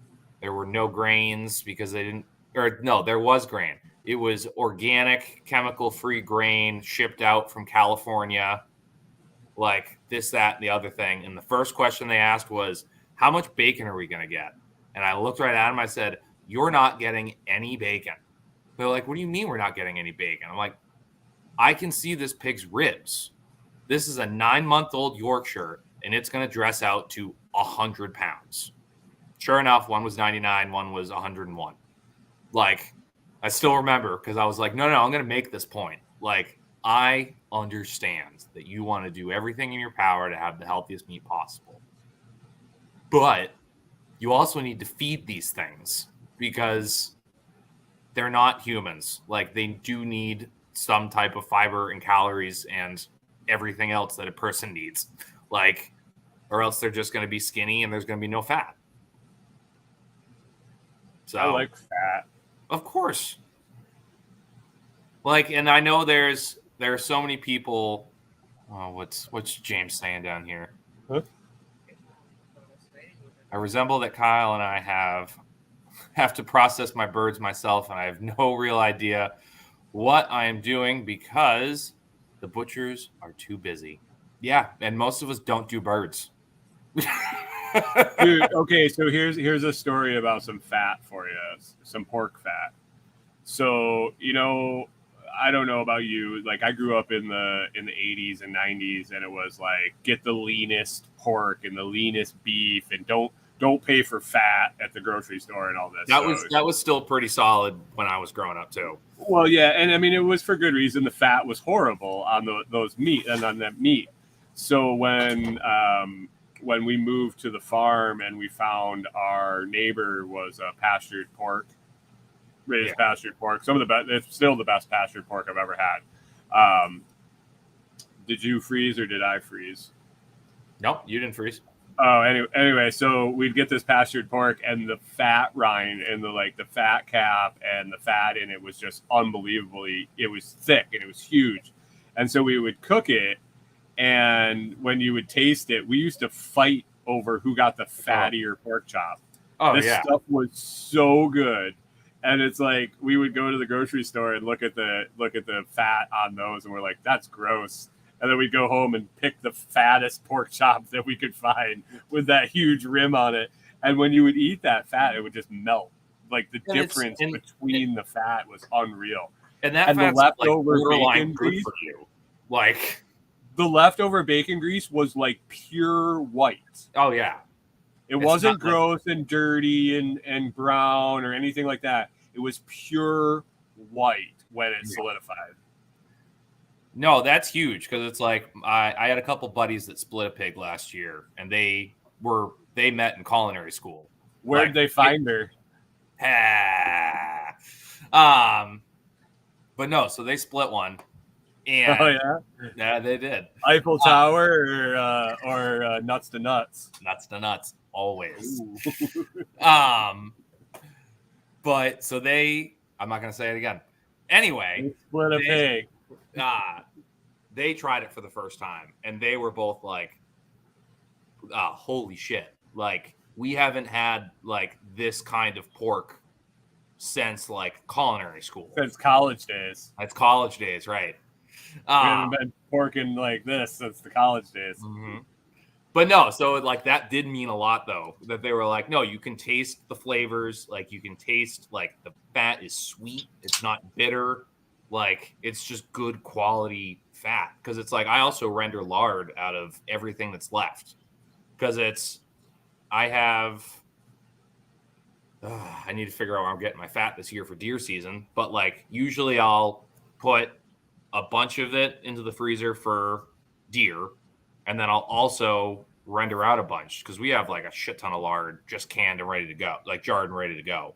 There were no grains because there was grain. It was organic, chemical-free grain shipped out from California, like this, that, and the other thing. And the first question they asked was, how much bacon are we going to get? And I looked right at them. I said, you're not getting any bacon. They're like, what do you mean we're not getting any bacon? I'm like, I can see this pig's ribs. This is a 9-month-old Yorkshire, and it's going to dress out to 100 pounds. Sure enough, one was 99, one was 101. Like, I still remember because I was like, no, I'm going to make this point. Like, I understand that you want to do everything in your power to have the healthiest meat possible. But you also need to feed these things because they're not humans. Like, they do need some type of fiber and calories and everything else that a person needs. Like, or else they're just going to be skinny and there's going to be no fat. So, I like fat. Of course. Like, and I know there are so many people. Oh, what's James saying down here? Huh? I resemble that Kyle and I have to process my birds myself, and I have no real idea what I am doing because the butchers are too busy. Yeah, and most of us don't do birds. Dude, okay, so here's a story about some fat for you, some pork fat. So, I don't know about you. Like, I grew up in the 80s and 90s, and it was like, get the leanest pork and the leanest beef, and don't pay for fat at the grocery store and all this. That was still pretty solid when I was growing up too. Well, yeah, and I mean it was for good reason. The fat was horrible on those meat and on that meat. So when we moved to the farm and we found our neighbor was a pastured pork, raised pastured pork, some of the best. It's still the best pastured pork I've ever had. Did you freeze or did I freeze? Nope, you didn't freeze. Oh, anyway, so we'd get this pastured pork, and the fat rind and the fat cap and the fat in it was just unbelievably. It was thick and it was huge, and so we would cook it. And when you would taste it, we used to fight over who got the fattier pork chop. Oh, this stuff was so good, and it's like we would go to the grocery store and look at the fat on those, and we're like, that's gross. And then we'd go home and pick the fattest pork chop that we could find with that huge rim on it. And when you would eat that fat, it would just melt. Like the difference between the fat was unreal. And the leftover bacon grease for you. Like the leftover bacon grease was like pure white. Oh yeah. It wasn't gross and dirty and brown or anything like that. It was pure white when it solidified. No, that's huge because it's like I had a couple buddies that split a pig last year, and they met in culinary school. Where did they find her? But no, so they split one. And yeah, they did. Eiffel Tower or Nuts to Nuts. Nuts to Nuts, always. But so I'm not gonna say it again. Anyway, they split a pig. They tried it for the first time, and they were both like, holy shit. Like, we haven't had like this kind of pork since like culinary school. Since college days. It's college days, right? We haven't been porking like this since the college days. Mm-hmm. But no, so like that did mean a lot though, that they were like, no, you can taste the flavors. Like you can taste like the fat is sweet. It's not bitter. Like it's just good quality fat. Cause it's like, I also render lard out of everything that's left. Cause I need to figure out where I'm getting my fat this year for deer season. But like usually I'll put a bunch of it into the freezer for deer. And then I'll also render out a bunch because we have like a shit ton of lard just canned and ready to go, like jarred and ready to go.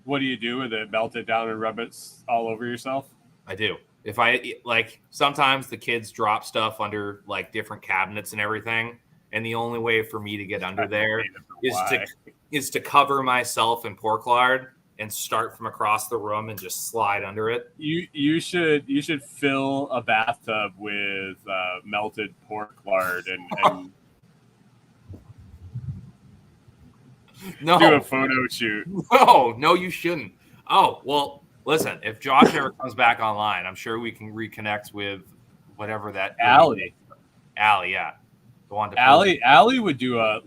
What do you do with it? Melt it down and rub it all over yourself? I do. If I like, sometimes the kids drop stuff under like different cabinets and everything. And the only way for me to get under there is to cover myself in pork lard and start from across the room and just slide under it. You should fill a bathtub with melted pork lard and no, do a photo shoot. No, you shouldn't. Oh, well, listen, if Josh ever comes back online, I'm sure we can reconnect with whatever that Allie, yeah. Go on to Allie would do a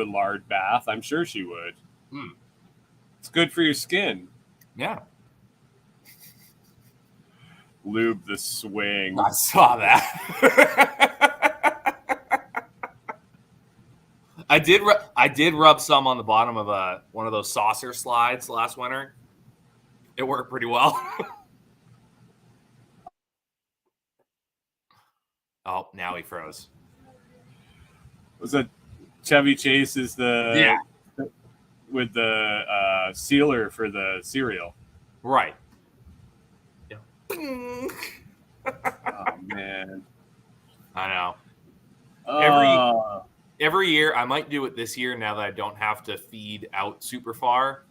lard bath. I'm sure she would. It's good for your skin. Yeah. lube the swing. I saw that. I did rub some on the bottom of one of those saucer slides last winter. It worked pretty well. Oh, now he froze. Was it Chevy Chase is the with the sealer for the cereal? Right. Yeah. Oh man, I know. Uh, Every year, I might do it this year now that I don't have to feed out super far.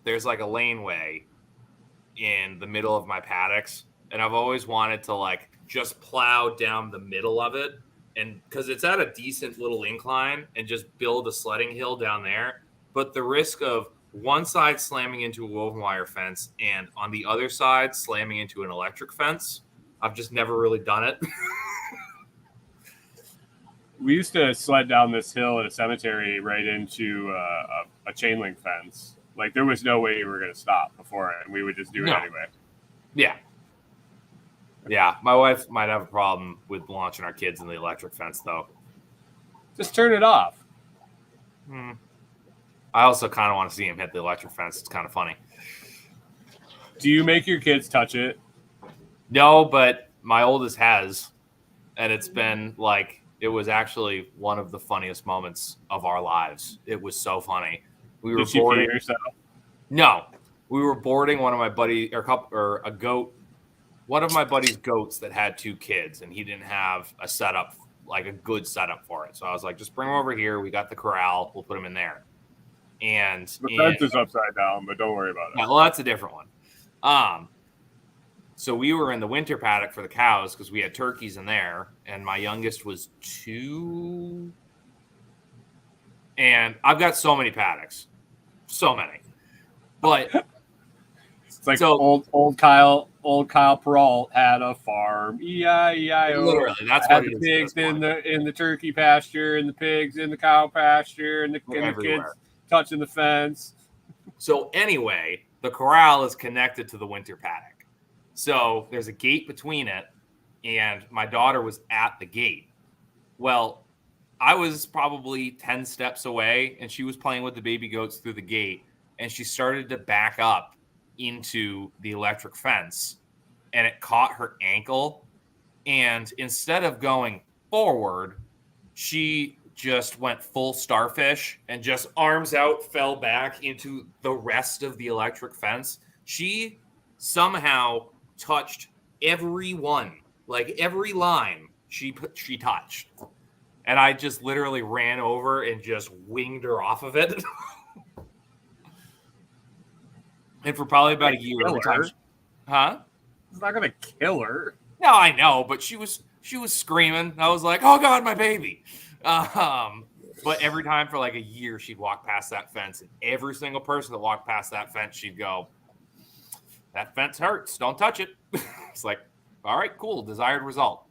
There's like a laneway in the middle of my paddocks, and I've always wanted to like just plow down the middle of it, and because it's at a decent little incline, and just build a sledding hill down there. But the risk of one side slamming into a woven wire fence and on the other side slamming into an electric fence, I've just never really done it. we used to sled down this hill at a cemetery right into a chain link fence. Like there was no way we were going to stop before it, and we would just do it anyway. Yeah. Yeah, my wife might have a problem with launching our kids in the electric fence, though. Just turn it off. I also kind of want to see him hit the electric fence. It's kind of funny. Do you make your kids touch it? No, but my oldest has, and it's been like it was actually one of the funniest moments of our lives. It was so funny. We were Did she pee herself? No, we were boarding one of my buddy or a goat. One of my buddy's goats that had 2 kids, and he didn't have a setup, like a good setup for it. So I was like, just bring him over here. We got the corral. We'll put him in there. And the fence is upside down, but don't worry about it. Well, that's a different one. So we were in the winter paddock for the cows because we had turkeys in there, and my youngest was 2. And I've got so many paddocks, so many. But it's like old Kyle Peralt had a farm. E-I-E-I-O. Literally, that's had what it the is. pigs in the turkey pasture, and the pigs in the cow pasture, and the kids touching the fence. So anyway, the corral is connected to the winter paddock. So there's a gate between it, and my daughter was at the gate. Well, I was probably 10 steps away, and she was playing with the baby goats through the gate, and she started to back up into the electric fence, and it caught her ankle. And instead of going forward, she just went full starfish and just arms out fell back into the rest of the electric fence. She somehow touched every one, like every line she touched. And I just literally ran over and just winged her off of it. And for probably about a year, every time. Huh? It's not gonna kill her. No, I know, but she was screaming. I was like, "Oh God, my baby!" But every time for like a year, she'd walk past that fence, and every single person that walked past that fence, she'd go, "That fence hurts. Don't touch it." It's like, all right, cool, desired result.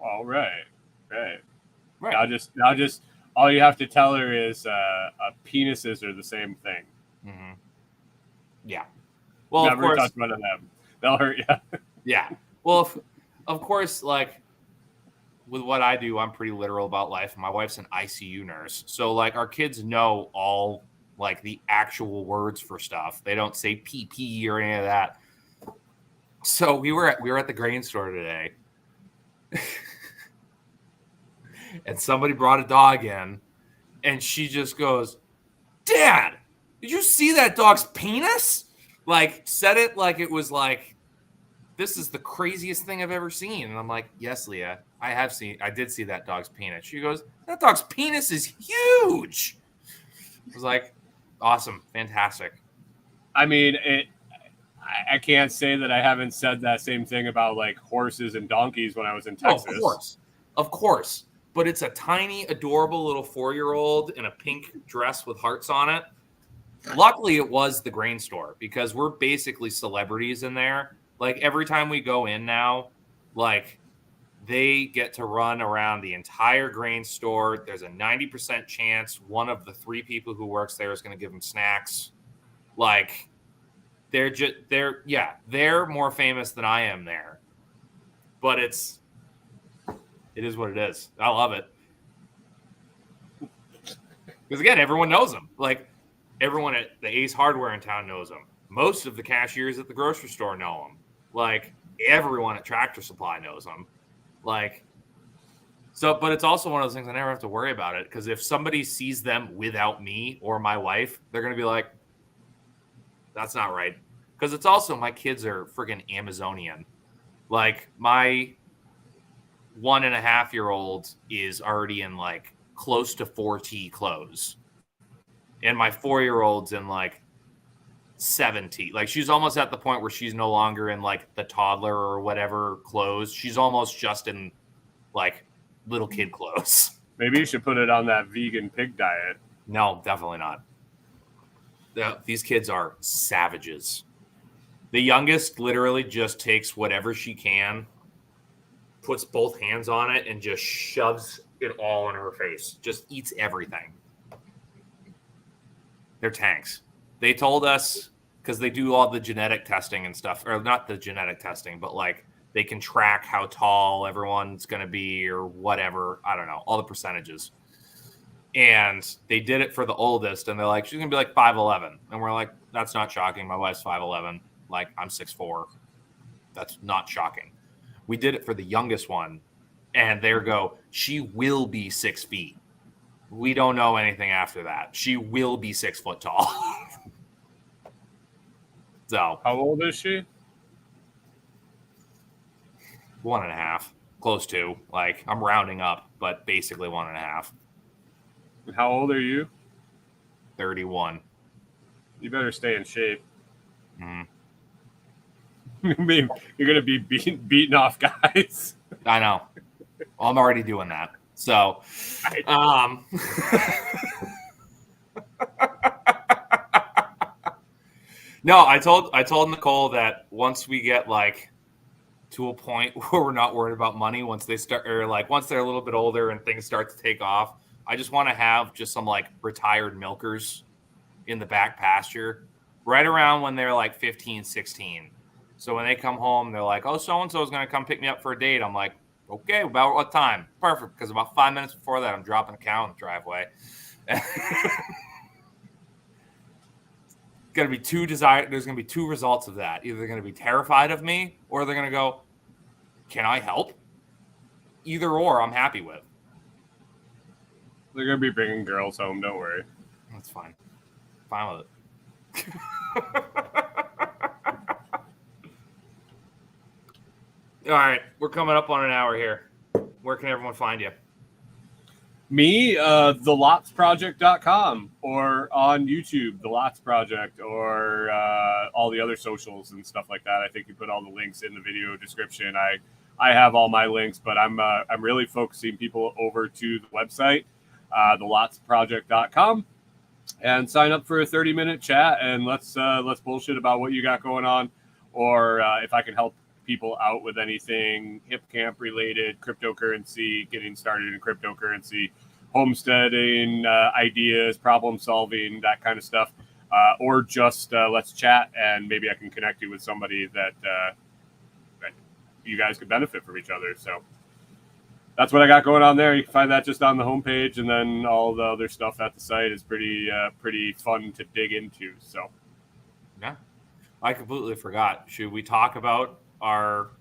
All right. Now just all you have to tell her is penises are the same thing. Mm-hmm. Yeah. Well, never of course, touch one of them. They'll hurt you. Yeah. Well, of course, like with what I do, I'm pretty literal about life. My wife's an ICU nurse, so like our kids know all like the actual words for stuff. They don't say PP or any of that. So we were at the grain store today, and somebody brought a dog in, and she just goes, "Dad, did you see that dog's penis?" Like said it like it was like, this is the craziest thing I've ever seen. And I'm like, yes, Leah, I did see that dog's penis. She goes, that dog's penis is huge. I was like, awesome, fantastic. I mean, I can't say that I haven't said that same thing about like horses and donkeys when I was in Texas. Of course. But it's a tiny, adorable little 4-year-old in a pink dress with hearts on it. Luckily, it was the grain store because we're basically celebrities in there. Like every time we go in now, like they get to run around the entire grain store. There's a 90% chance one of the 3 people who works there is going to give them snacks. Like they're more famous than I am there. But it is what it is. I love it. Because again, everyone knows them. Like everyone at the Ace Hardware in town knows them. Most of the cashiers at the grocery store know them. Like everyone at Tractor Supply knows them. Like, so, but it's also one of those things I never have to worry about it. Because if somebody sees them without me or my wife, they're going to be like, that's not right. Because it's also, my kids are friggin' Amazonian. Like my 1.5-year-old is already in like close to 4T clothes. And my 4-year-old's in like 7T. Like she's almost at the point where she's no longer in like the toddler or whatever clothes. She's almost just in like little kid clothes. Maybe you should put it on that vegan pig diet. No, definitely not. These kids are savages. The youngest literally just takes whatever she can, puts both hands on it, and just shoves it all in her face. Just eats everything. They're tanks. They told us, because they do all the genetic testing and stuff, or not the genetic testing, but like they can track how tall everyone's going to be or whatever. I don't know, all the percentages. And they did it for the oldest, and they're like, she's going to be like 5'11". And we're like, that's not shocking. My wife's 5'11". Like, I'm 6'4". That's not shocking. We did it for the youngest one, and they go, she will be 6 feet. We don't know anything after that. She will be 6 foot tall. So, how old is she? 1.5, close to. Like, I'm rounding up, but basically 1.5. How old are you? 31. You better stay in shape. Mm. You're going to be beating off guys. I know. I'm already doing that. So, no, I told Nicole that once we get like to a point where we're not worried about money, once they start, or like once they're a little bit older and things start to take off, I just want to have just some like retired milkers in the back pasture right around when they're like 15, 16. So when they come home, they're like, oh, so-and-so is going to come pick me up for a date. I'm like, okay, about what time? Perfect. Because about 5 minutes before that, I'm dropping the cow in the driveway. There's going to be two results of that. Either they're going to be terrified of me, or they're going to go, can I help? Either or, I'm happy with. They're going to be bringing girls home. Don't worry. That's fine. Fine with it. All right, we're coming up on an hour here. Where can everyone find you? Me, thelotsproject.com, or on YouTube, The Lots Project, or all the other socials and stuff like that. I think you put all the links in the video description. I have all my links, but I'm really focusing people over to the website, thelotsproject.com, and sign up for a 30-minute chat, and let's bullshit about what you got going on, or if I can help people out with anything hip camp related, cryptocurrency, getting started in cryptocurrency, homesteading, ideas, problem solving, that kind of stuff, or just let's chat, and maybe I can connect you with somebody that you guys could benefit from each other. So that's what I got going on there. You can find that just on the homepage, and then all the other stuff at the site is pretty fun to dig into. So yeah, I completely forgot. Should we talk about our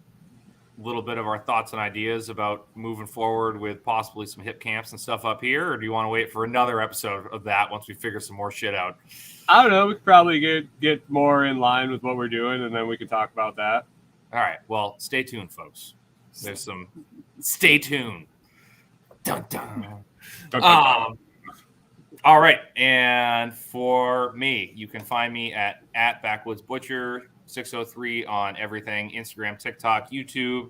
little bit of our thoughts and ideas about moving forward with possibly some hip camps and stuff up here, or do you want to wait for another episode of that once we figure some more shit out? I don't know. We could probably get more in line with what we're doing, and then we can talk about that. All right. Well, stay tuned, folks. There's some. Stay tuned. Dun, dun. Dun, dun, dun. All right. And for me, you can find me at Backwoods Butcher 603 on everything: Instagram, TikTok, YouTube.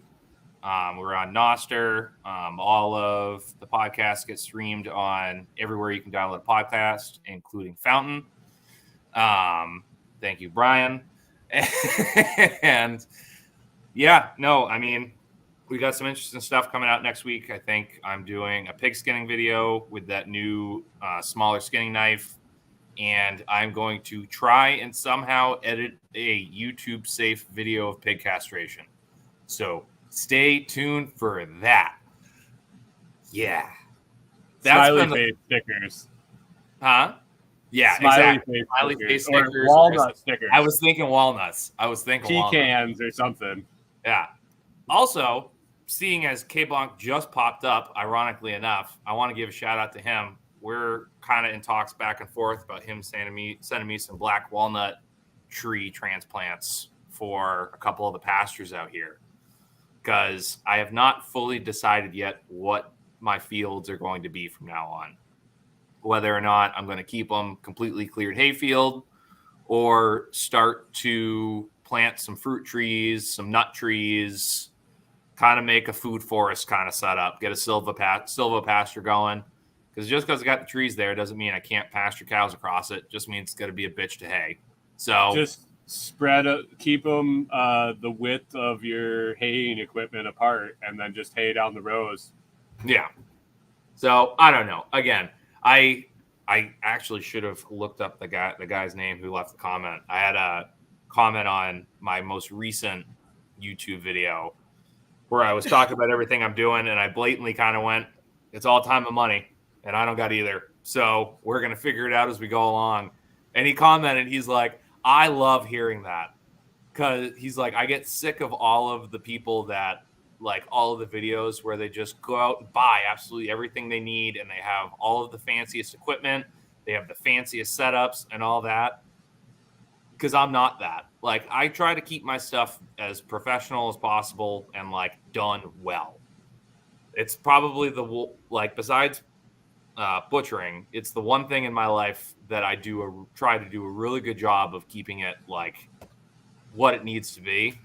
We're on Nostr. All of the podcasts get streamed on everywhere you can download a podcast, including Fountain. Thank you, Brian. And yeah, no, I mean, we got some interesting stuff coming out next week. I think I'm doing a pig skinning video with that new smaller skinning knife. and I'm going to try and somehow edit a YouTube safe video of pig castration. So stay tuned for that. Yeah. That's Smiley been the, face stickers. huh? Yeah, Smiley exactly. face Smiley stickers. face Or stickers. walnut stickers. I was thinking walnuts. Pecans or something. Yeah. Also, seeing as K-Bonk just popped up, ironically enough, I want to give a shout out to him. We're kind of in talks back and forth about him sending me some black walnut tree transplants for a couple of the pastures out here, because I have not fully decided yet what my fields are going to be from now on. Whether or not I'm going to keep them completely cleared hayfield or start to plant some fruit trees, some nut trees, kind of make a food forest kind of setup, get a silvopasture going. Because just because I got the trees there doesn't mean I can't pasture cows across it. Just means it's going to be a bitch to hay. So just keep them the width of your haying equipment apart, and then just hay down the rows. Yeah. So I don't know. Again, I actually should have looked up the guy's name who left the comment. I had a comment on my most recent YouTube video where I was talking about everything I'm doing, and I blatantly kind of went, "It's all time and money, and I don't got either. So we're gonna figure it out as we go along." And he commented, he's like, "I love hearing that," because he's like, "I get sick of all of the people that like all of the videos where they just go out and buy absolutely everything they need, and they have all of the fanciest equipment, they have the fanciest setups and all that." Because I'm not that. Like, I try to keep my stuff as professional as possible and like done well. It's probably besides butchering, it's the one thing in my life that I try to do a really good job of keeping it like what it needs to be.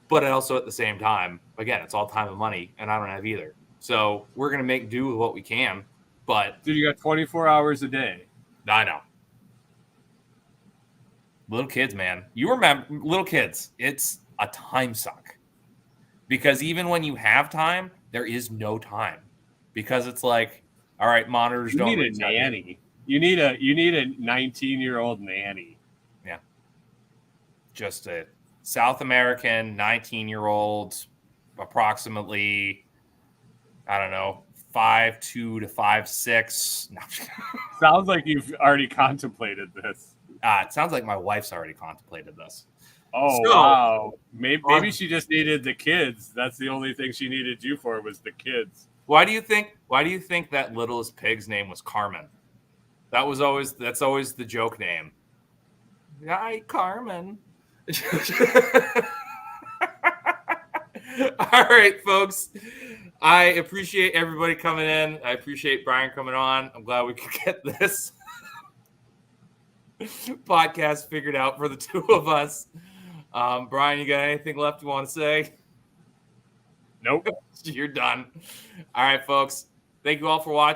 But also at the same time, again, it's all time and money, and I don't have either. So we're gonna make do with what we can. But dude, you got 24 hours a day. I know. Little kids, man. You remember little kids, it's a time suck. Because even when you have time, there is no time. Because it's like, all right, monitors you don't. Need a nanny. You need a 19-year-old nanny. Yeah. Just a South American 19-year-old, approximately, I don't know, 5'2" to 5'6". No. Sounds like you've already contemplated this. It sounds like my wife's already contemplated this. Oh, so, wow. Maybe she just needed the kids. That's the only thing she needed you for was the kids. Why do you think that littlest pig's name was Carmen? That's always the joke name. Hi, Carmen. All right, folks. I appreciate everybody coming in. I appreciate Brian coming on. I'm glad we could get this podcast figured out for the two of us. Brian, you got anything left you want to say? Nope. You're done. All right, folks. Thank you all for watching.